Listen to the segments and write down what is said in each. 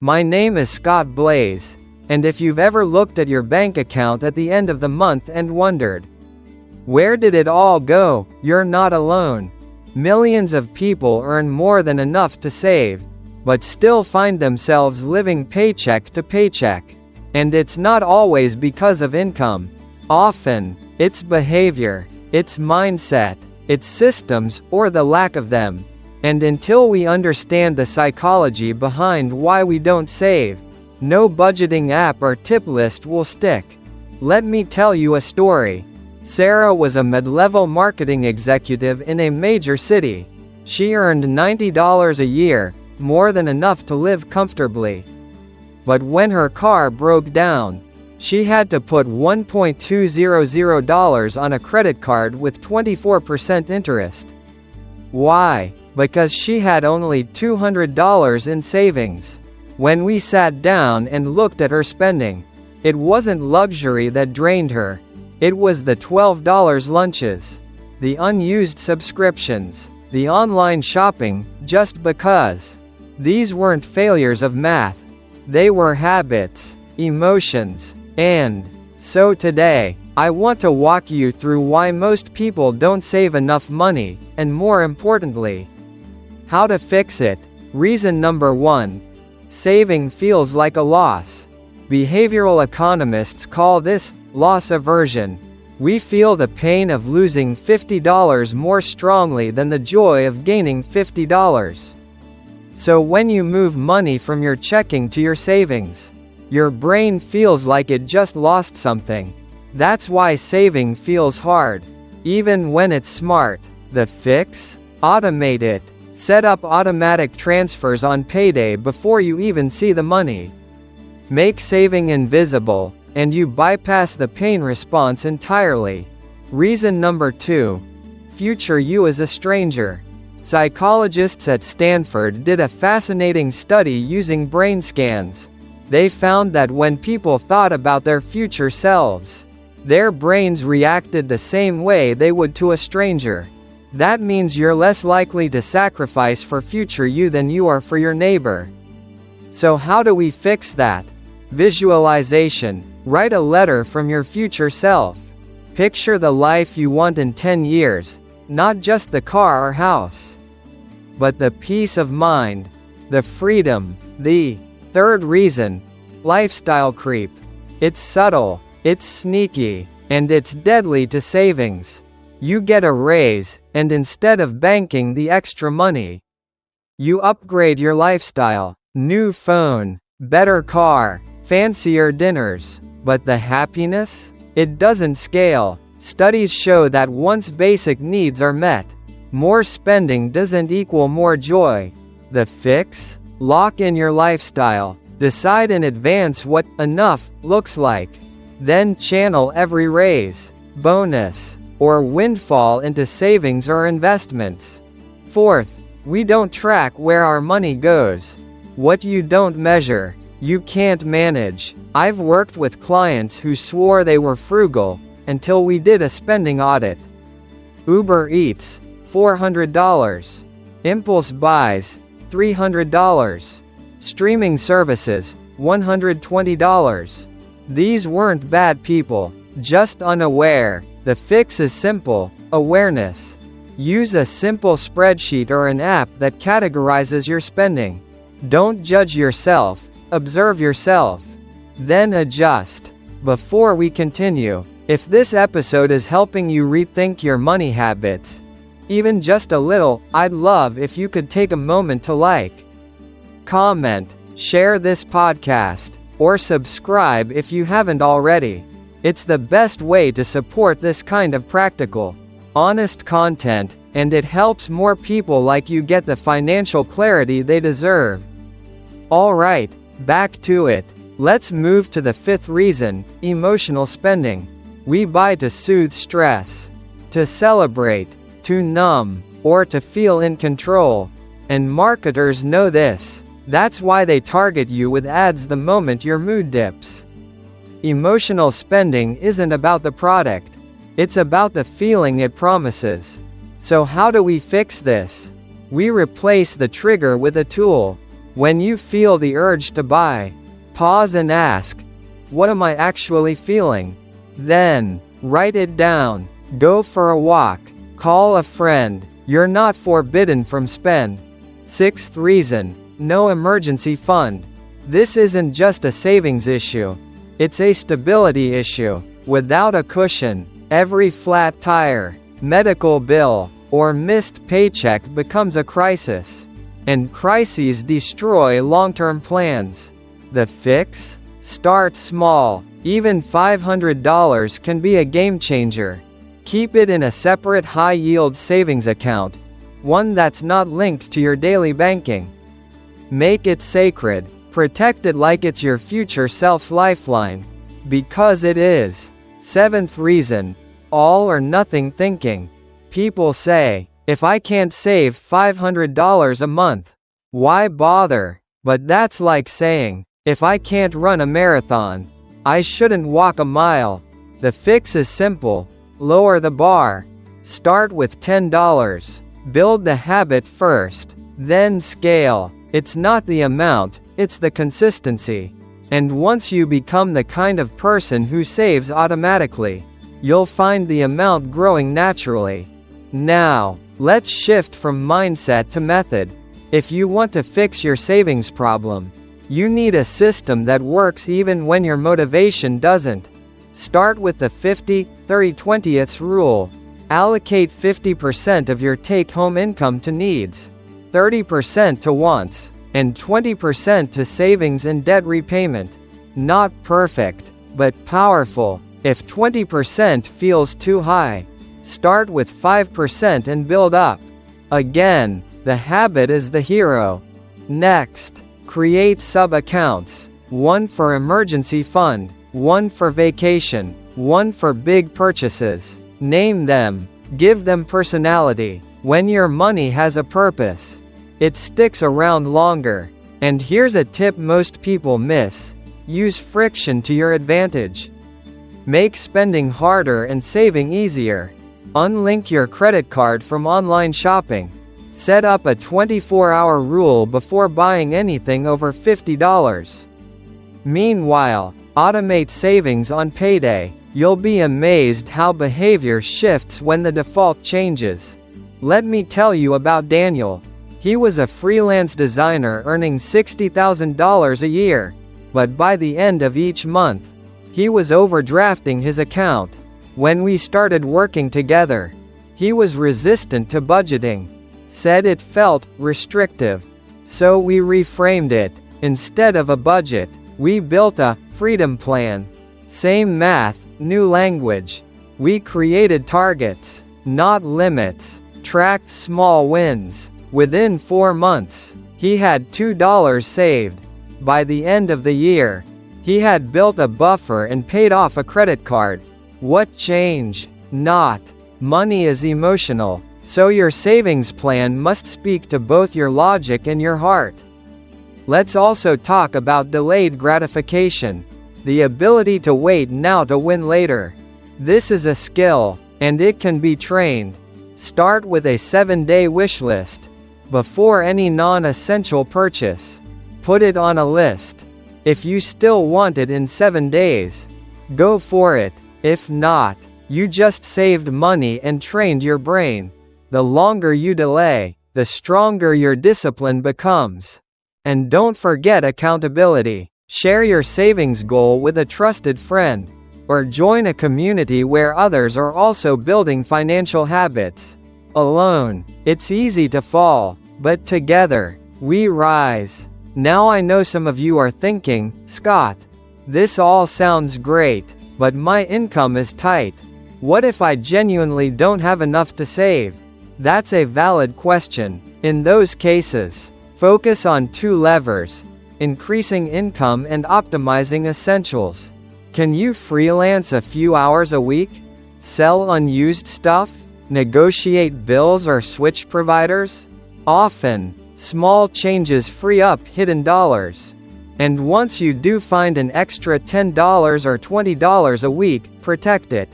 My name is Scott Blaze, and if you've ever looked at your bank account at the end of the month and wondered, where did it all go, you're not alone. Millions of people earn more than enough to save, but still find themselves living paycheck to paycheck. And it's not always because of income. Often, it's behavior, it's mindset, it's systems, or the lack of them. And until we understand the psychology behind why we don't save, no budgeting app or tip list will stick. Let me tell you a story. Sarah was a mid-level marketing executive in a major city. She earned $90 a year, more than enough to live comfortably. But when her car broke down, she had to put $1,200 on a credit card with 24% interest. Why? Because she had only $200 in savings. When we sat down and looked at her spending, it wasn't luxury that drained her. It was the $12 lunches, the unused subscriptions, the online shopping, just because. These weren't failures of math. They were habits, emotions, and so today, I want to walk you through why most people don't save enough money, and more importantly, how to fix it. Reason number 1. Saving feels like a loss. Behavioral economists call this loss aversion. We feel the pain of losing $50 more strongly than the joy of gaining $50. So when you move money from your checking to your savings, your brain feels like it just lost something. That's why saving feels hard, even when it's smart. The fix? Automate it. Set up automatic transfers on payday before you even see the money. Make saving invisible, and you bypass the pain response entirely. Reason number 2. Future you is a stranger. Psychologists at Stanford did a fascinating study using brain scans. They found that when people thought about their future selves, their brains reacted the same way they would to a stranger. That means you're less likely to sacrifice for future you than you are for your neighbor. So how do we fix that? Visualization. Write a letter from your future self. Picture the life you want in 10 years, not just the car or house, but the peace of mind, the freedom. The third reason, lifestyle creep. It's subtle, it's sneaky, and it's deadly to savings. You get a raise, and instead of banking the extra money, you upgrade your lifestyle. New phone, better car, fancier dinners. But the happiness? It doesn't scale. Studies show that once basic needs are met, more spending doesn't equal more joy. The fix? Lock in your lifestyle. Decide in advance what enough looks like. Then channel every raise, bonus, or windfall into savings or investments. Fourth, we don't track where our money goes. What you don't measure, you can't manage. I've worked with clients who swore they were frugal, until we did a spending audit. Uber Eats, $400. Impulse buys, $300. Streaming services, $120. These weren't bad people, just unaware. The fix is simple: awareness. Use a simple spreadsheet or an app that categorizes your spending. Don't judge yourself, observe yourself, then adjust. Before we continue, if this episode is helping you rethink your money habits, even just a little, I'd love if you could take a moment to like, comment, share this podcast, or subscribe if you haven't already. It's the best way to support this kind of practical, honest content, and it helps more people like you get the financial clarity they deserve. Alright, back to it. Let's move to the fifth reason: emotional spending. We buy to soothe stress, to celebrate, to numb, or to feel in control. And marketers know this. That's why they target you with ads the moment your mood dips. Emotional spending isn't about the product. It's about the feeling it promises. So how do we fix this? We replace the trigger with a tool. When you feel the urge to buy, pause and ask, what am I actually feeling? Then, write it down. Go for a walk. Call a friend. You're not forbidden from spend. Sixth reason, no emergency fund. This isn't just a savings issue. It's a stability issue. Without a cushion, every flat tire, medical bill, or missed paycheck becomes a crisis. And crises destroy long-term plans. The fix? Start small. Even $500 can be a game changer. Keep it in a separate high-yield savings account, one that's not linked to your daily banking. Make it sacred. Protect it like it's your future self's lifeline. Because it is. Seventh reason, all or nothing thinking. People say, if I can't save $500 a month, why bother? But that's like saying, if I can't run a marathon, I shouldn't walk a mile. The fix is simple. Lower the bar. Start with $10. Build the habit first, then scale. It's not the amount, it's the consistency. And once you become the kind of person who saves automatically, you'll find the amount growing naturally. Now, let's shift from mindset to method. If you want to fix your savings problem, you need a system that works even when your motivation doesn't. Start with the 50-30-20 rule. Allocate 50% of your take-home income to needs, 30% to wants, and 20% to savings and debt repayment. Not perfect, but powerful. If 20% feels too high, start with 5% and build up. Again, the habit is the hero. Next, create sub-accounts. One for emergency fund, one for vacation, one for big purchases. Name them. Give them personality. When your money has a purpose, it sticks around longer. And here's a tip most people miss. Use friction to your advantage. Make spending harder and saving easier. Unlink your credit card from online shopping. Set up a 24-hour rule before buying anything over $50. Meanwhile, automate savings on payday. You'll be amazed how behavior shifts when the default changes. Let me tell you about Daniel. He was a freelance designer earning $60,000 a year. But by the end of each month, he was overdrafting his account. When we started working together, he was resistant to budgeting. Said it felt restrictive. So we reframed it. Instead of a budget, we built a freedom plan. Same math, new language. We created targets, not limits. Tracked small wins. Within 4 months, he had $2 saved. By the end of the year, he had built a buffer and paid off a credit card. What change? Not. Money is emotional, so your savings plan must speak to both your logic and your heart. Let's also talk about delayed gratification. The ability to wait now to win later. This is a skill, and it can be trained. Start with a 7-day wish list. Before any non-essential purchase, put it on a list. If you still want it in 7 days, go for it. If not, you just saved money and trained your brain. The longer you delay, the stronger your discipline becomes. And don't forget accountability. Share your savings goal with a trusted friend, or join a community where others are also building financial habits. Alone, it's easy to fall, but together, we rise. Now I know some of you are thinking, Scott, this all sounds great, but my income is tight. What if I genuinely don't have enough to save? That's a valid question. In those cases, focus on 2 levers: increasing income and optimizing essentials. Can you freelance a few hours a week? Sell unused stuff? Negotiate bills or switch providers? Often, small changes free up hidden dollars. And once you do find an extra $10 or $20 a week, protect it.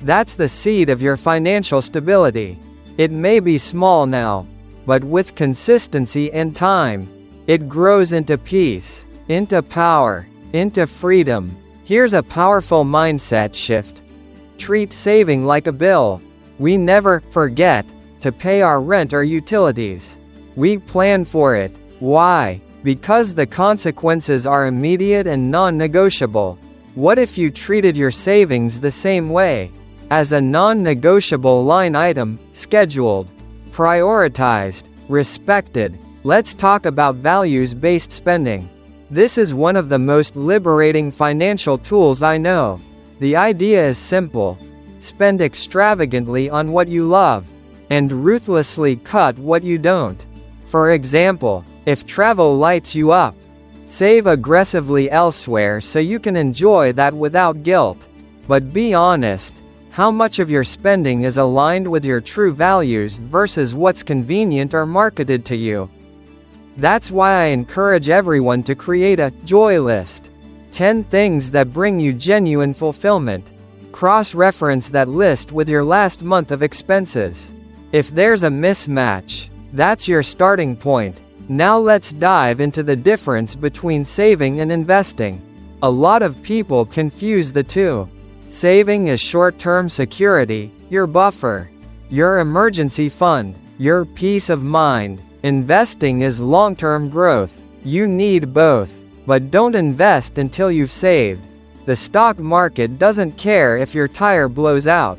That's the seed of your financial stability. It may be small now, but with consistency and time, It grows into peace, into power, into freedom. Here's a powerful mindset shift. Treat saving like a bill. We never forget to pay our rent or utilities. We plan for it. Why? Because the consequences are immediate and non-negotiable. What if you treated your savings the same way? As a non-negotiable line item, scheduled, prioritized, respected. Let's talk about values-based spending. This is one of the most liberating financial tools I know. The idea is simple. Spend extravagantly on what you love, and ruthlessly cut what you don't. For example, if travel lights you up, save aggressively elsewhere so you can enjoy that without guilt. But be honest, how much of your spending is aligned with your true values versus what's convenient or marketed to you? That's why I encourage everyone to create a joy list. 10 things that bring you genuine fulfillment. Cross-reference that list with your last month of expenses. If there's a mismatch, that's your starting point. Now let's dive into the difference between saving and investing. A lot of people confuse the two. Saving is short-term security, your buffer, your emergency fund, your peace of mind. Investing is long-term growth. You need both. But don't invest until you've saved. The stock market doesn't care if your tire blows out.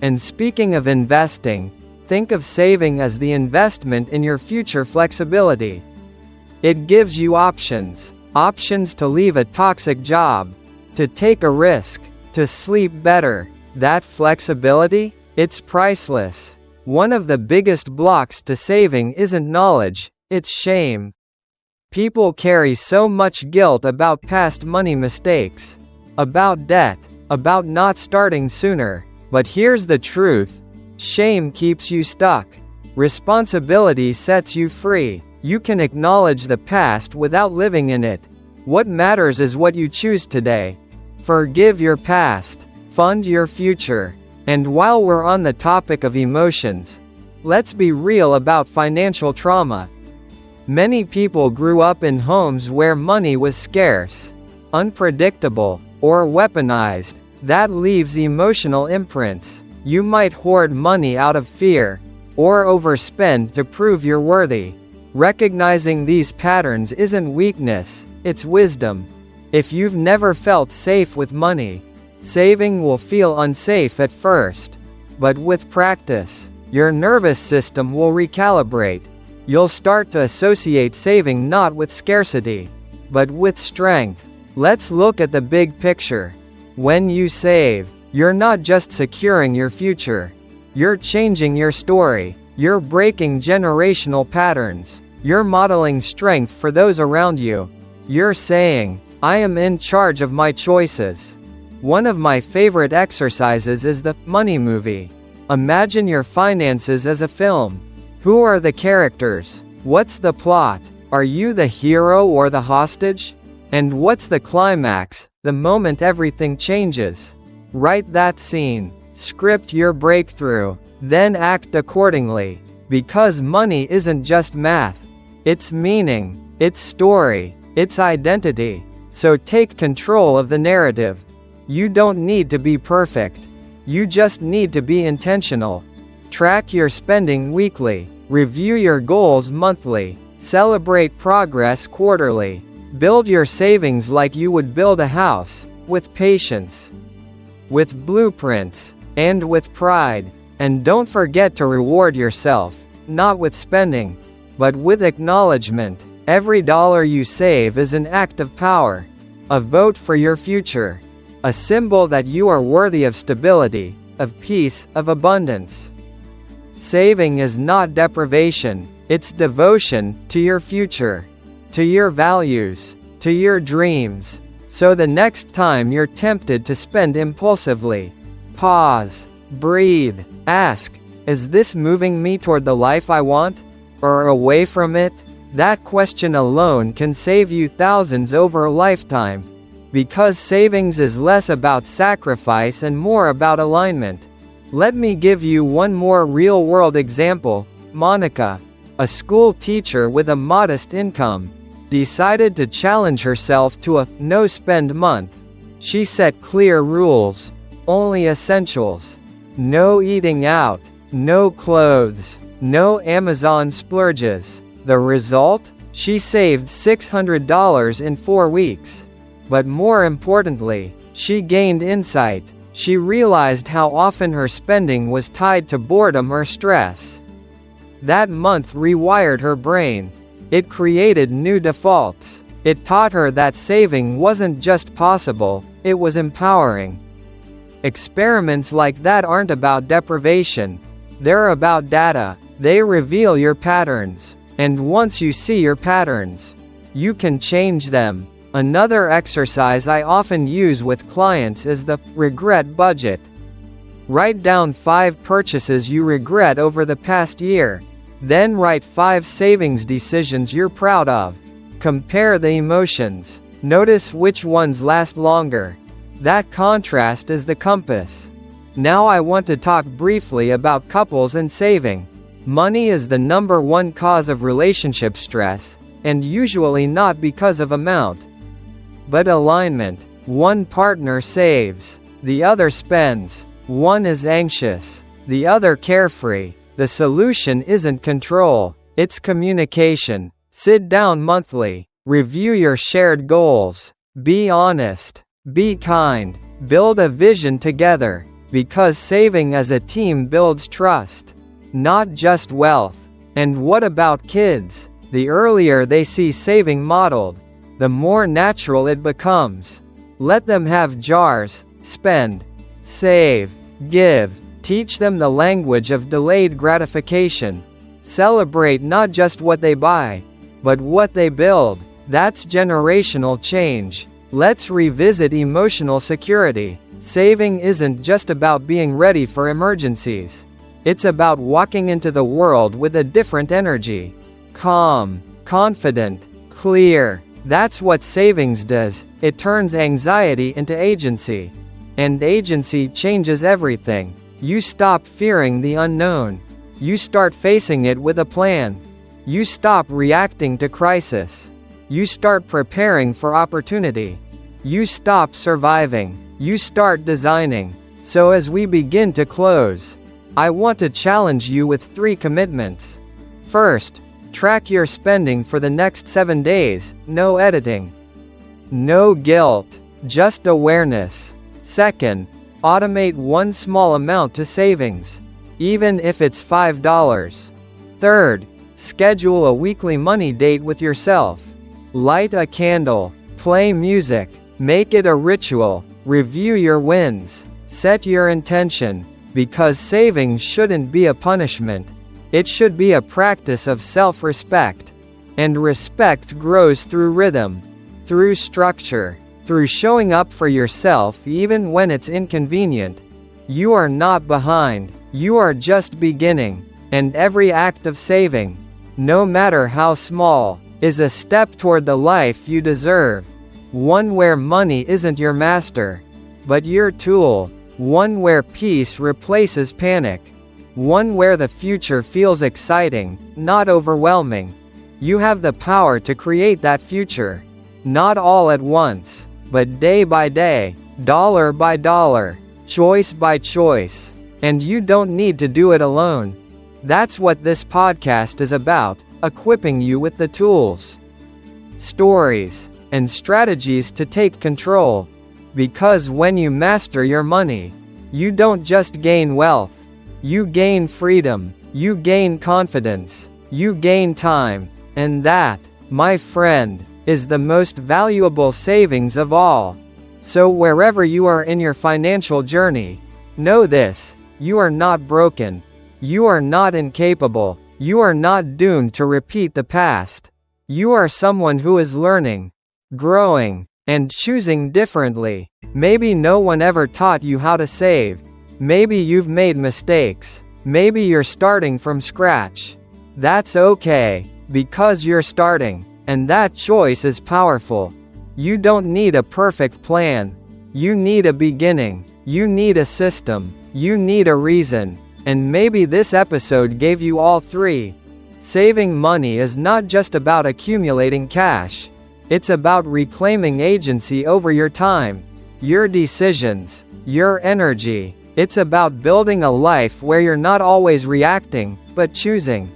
And speaking of investing, think of saving as the investment in your future flexibility. It gives you options. Options to leave a toxic job, to take a risk, to sleep better. That flexibility? It's priceless. One of the biggest blocks to saving isn't knowledge, it's shame. People carry so much guilt about past money mistakes, about debt, about not starting sooner. But here's the truth. Shame keeps you stuck. Responsibility sets you free. You can acknowledge the past without living in it. What matters is what you choose today. Forgive your past. Fund your future. And while we're on the topic of emotions, let's be real about financial trauma. Many people grew up in homes where money was scarce, unpredictable, or weaponized. That leaves emotional imprints. You might hoard money out of fear, or overspend to prove you're worthy. Recognizing these patterns isn't weakness, it's wisdom. If you've never felt safe with money, saving will feel unsafe at first. But with practice, your nervous system will recalibrate. You'll start to associate saving not with scarcity, but with strength. Let's look at the big picture. When you save, you're not just securing your future. You're changing your story. You're breaking generational patterns. You're modeling strength for those around you. You're saying, I am in charge of my choices. One of my favorite exercises is the money movie. Imagine your finances as a film. Who are the characters? What's the plot? Are you the hero or the hostage? And what's the climax, the moment everything changes? Write that scene. Script your breakthrough. Then act accordingly. Because money isn't just math. It's meaning. It's story. It's identity. So take control of the narrative. You don't need to be perfect. You just need to be intentional. Track your spending weekly. Review your goals monthly. Celebrate progress quarterly. Build your savings like you would build a house, with patience, with blueprints, and with pride. And don't forget to reward yourself, not with spending, but with acknowledgement. Every dollar you save is an act of power, a vote for your future, a symbol that you are worthy of stability, of peace, of abundance. Saving is not deprivation, it's devotion to your future, to your values, to your dreams. So the next time you're tempted to spend impulsively, pause, breathe, ask, is this moving me toward the life I want? Or away from it? That question alone can save you thousands over a lifetime. Because savings is less about sacrifice and more about alignment. Let me give you one more real-world example. Monica, a school teacher with a modest income, decided to challenge herself to a no-spend month. She set clear rules. Only essentials. No eating out. No clothes. No Amazon splurges. The result? She saved $600 in 4 weeks. But more importantly, she gained insight. She realized how often her spending was tied to boredom or stress. That month rewired her brain. It created new defaults. It taught her that saving wasn't just possible, it was empowering. Experiments like that aren't about deprivation. They're about data. They reveal your patterns. And once you see your patterns, you can change them. Another exercise I often use with clients is the regret budget. Write down 5 purchases you regret over the past year. Then write 5 savings decisions you're proud of. Compare the emotions. Notice which ones last longer. That contrast is the compass. Now I want to talk briefly about couples and saving. Money is the #1 cause of relationship stress, and usually not because of amount, but alignment. One partner saves, the other spends. One is anxious, the other carefree. The solution isn't control, it's communication. Sit down monthly, review your shared goals, be honest, be kind, build a vision together, because saving as a team builds trust, not just wealth. And what about kids? The earlier they see saving modeled, the more natural it becomes. Let them have jars, spend, save, give. Teach them the language of delayed gratification. Celebrate not just what they buy, but what they build. That's generational change. Let's revisit emotional security. Saving isn't just about being ready for emergencies. It's about walking into the world with a different energy. Calm, confident, clear. That's what savings does. It turns anxiety into agency. And agency changes everything. You stop fearing the unknown. You start facing it with a plan. You stop reacting to crisis. You start preparing for opportunity. You stop surviving. You start designing. So as we begin to close, I want to challenge you with 3 commitments. First, track your spending for the next 7 days, no editing. No guilt, just awareness. Second, automate one small amount to savings, even if it's $5. Third, schedule a weekly money date with yourself. Light a candle, play music, make it a ritual, review your wins, set your intention, because saving shouldn't be a punishment. It should be a practice of self-respect. And respect grows through rhythm, through structure, through showing up for yourself even when it's inconvenient. You are not behind, you are just beginning. And every act of saving, no matter how small, is a step toward the life you deserve. One where money isn't your master, but your tool. One where peace replaces panic. One where the future feels exciting, not overwhelming. You have the power to create that future. Not all at once, but day by day, dollar by dollar, choice by choice. And you don't need to do it alone. That's what this podcast is about, equipping you with the tools, stories, and strategies to take control. Because when you master your money, you don't just gain wealth. You gain freedom, you gain confidence, you gain time. And that, my friend, is the most valuable savings of all. So wherever you are in your financial journey, know this: you are not broken. You are not incapable. You are not doomed to repeat the past. You are someone who is learning, growing, and choosing differently. Maybe no one ever taught you how to save. Maybe you've made mistakes. Maybe you're starting from scratch. That's okay, because you're starting. And that choice is powerful. You don't need a perfect plan. You need a beginning. You need a system. You need a reason. And maybe this episode gave you all 3. Saving money is not just about accumulating cash. It's about reclaiming agency over your time, your decisions, your energy. It's about building a life where you're not always reacting, but choosing.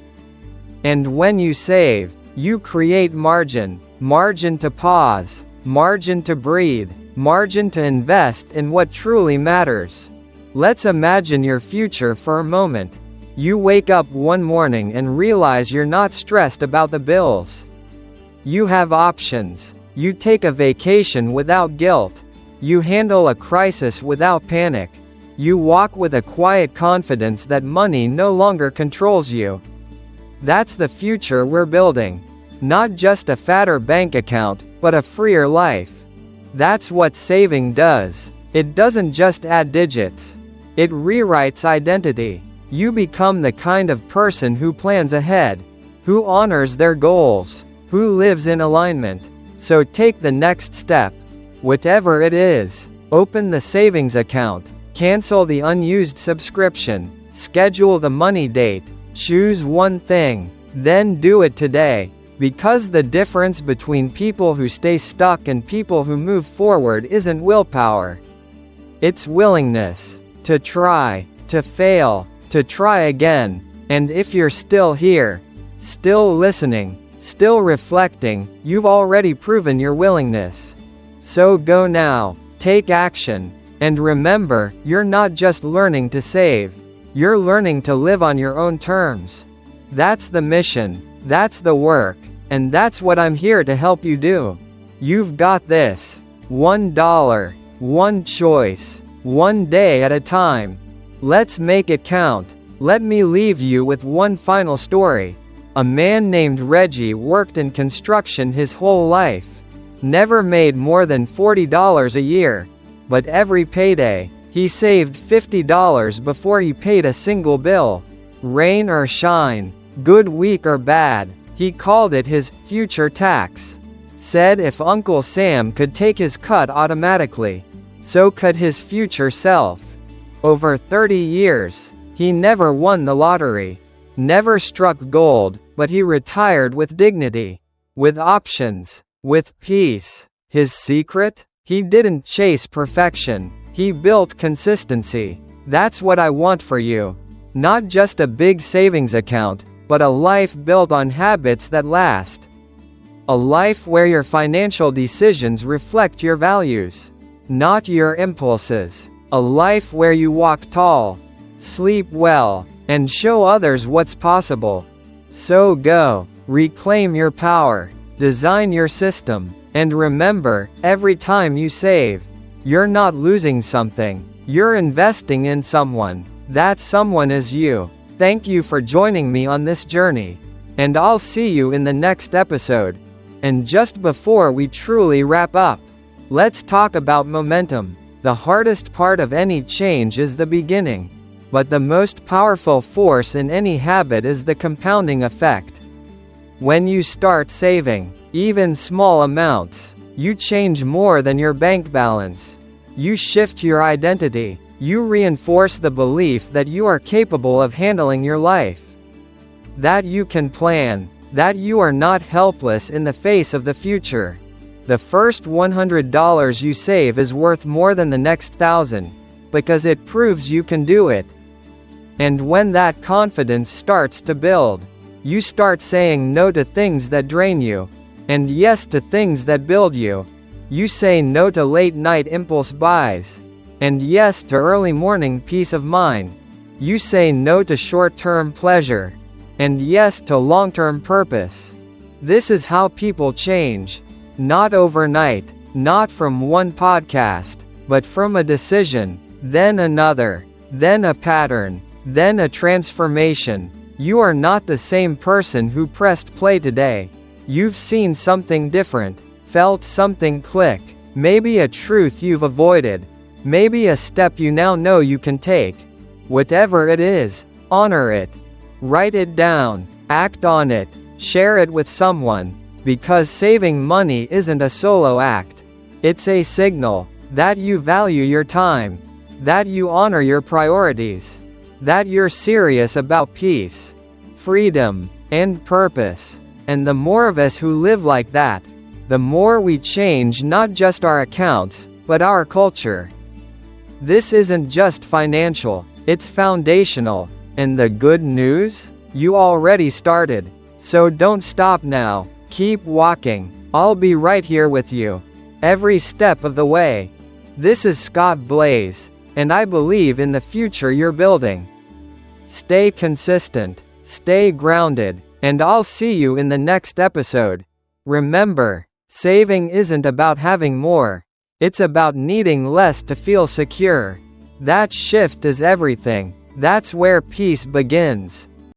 And when you save, you create margin. Margin to pause, margin to breathe, margin to invest in what truly matters. Let's imagine your future for a moment. You wake up one morning and realize you're not stressed about the bills. You have options. You take a vacation without guilt. You handle a crisis without panic. You walk with a quiet confidence that money no longer controls you. That's the future we're building. Not just a fatter bank account, but a freer life. That's what saving does. It doesn't just add digits. It rewrites identity. You become the kind of person who plans ahead, who honors their goals, who lives in alignment. So take the next step. Whatever it is. Open the savings account. Cancel the unused subscription. Schedule the money date. Choose one thing. Then do it today. Because the difference between people who stay stuck and people who move forward isn't willpower. It's willingness. To try. To fail. To try again. And if you're still here, still listening, still reflecting, you've already proven your willingness. So go now. Take action. And remember, you're not just learning to save. You're learning to live on your own terms. That's the mission. That's the work. And that's what I'm here to help you do. You've got this. $1. One choice. One day at a time. Let's make it count. Let me leave you with one final story. A man named Reggie worked in construction his whole life. Never made more than $40 a year. But every payday, he saved $50 before he paid a single bill. Rain or shine, good week or bad, he called it his future tax. Said if Uncle Sam could take his cut automatically, so could his future self. Over 30 years, he never won the lottery, never struck gold, but he retired with dignity, with options, with peace. His secret? He didn't chase perfection, he built consistency. That's what I want for you. Not just a big savings account, but a life built on habits that last. A life where your financial decisions reflect your values, not your impulses. A life where you walk tall, sleep well, and show others what's possible. So go, reclaim your power, design your system, and remember, every time you save, you're not losing something, you're investing in someone. That someone is you. Thank you for joining me on this journey. And I'll see you in the next episode. And just before we truly wrap up, let's talk about momentum. The hardest part of any change is the beginning. But the most powerful force in any habit is the compounding effect. When you start saving, even small amounts, you change more than your bank balance. You shift your identity. You reinforce the belief that you are capable of handling your life. That you can plan. That you are not helpless in the face of the future. The first $100 you save is worth more than the next 1,000, because it proves you can do it. And when that confidence starts to build, you start saying no to things that drain you, and yes to things that build you. You say no to late night impulse buys, and yes to early morning peace of mind. You say no to short-term pleasure, and yes to long-term purpose. This is how people change. Not overnight, not from one podcast, but from a decision, then another, then a pattern, then a transformation. You are not the same person who pressed play today. You've seen something different, felt something click, maybe a truth you've avoided, maybe a step you now know you can take. Whatever it is, honor it. Write it down, act on it, share it with someone, because saving money isn't a solo act. It's a signal that you value your time, that you honor your priorities, that you're serious about peace, freedom, and purpose. And the more of us who live like that, the more we change not just our accounts, but our culture. This isn't just financial, it's foundational. And the good news? You already started. So don't stop now. Keep walking. I'll be right here with you, every step of the way. This is Scott Blaze, and I believe in the future you're building. Stay consistent, stay grounded, and I'll see you in the next episode. Remember, saving isn't about having more. It's about needing less to feel secure. That shift is everything. That's where peace begins.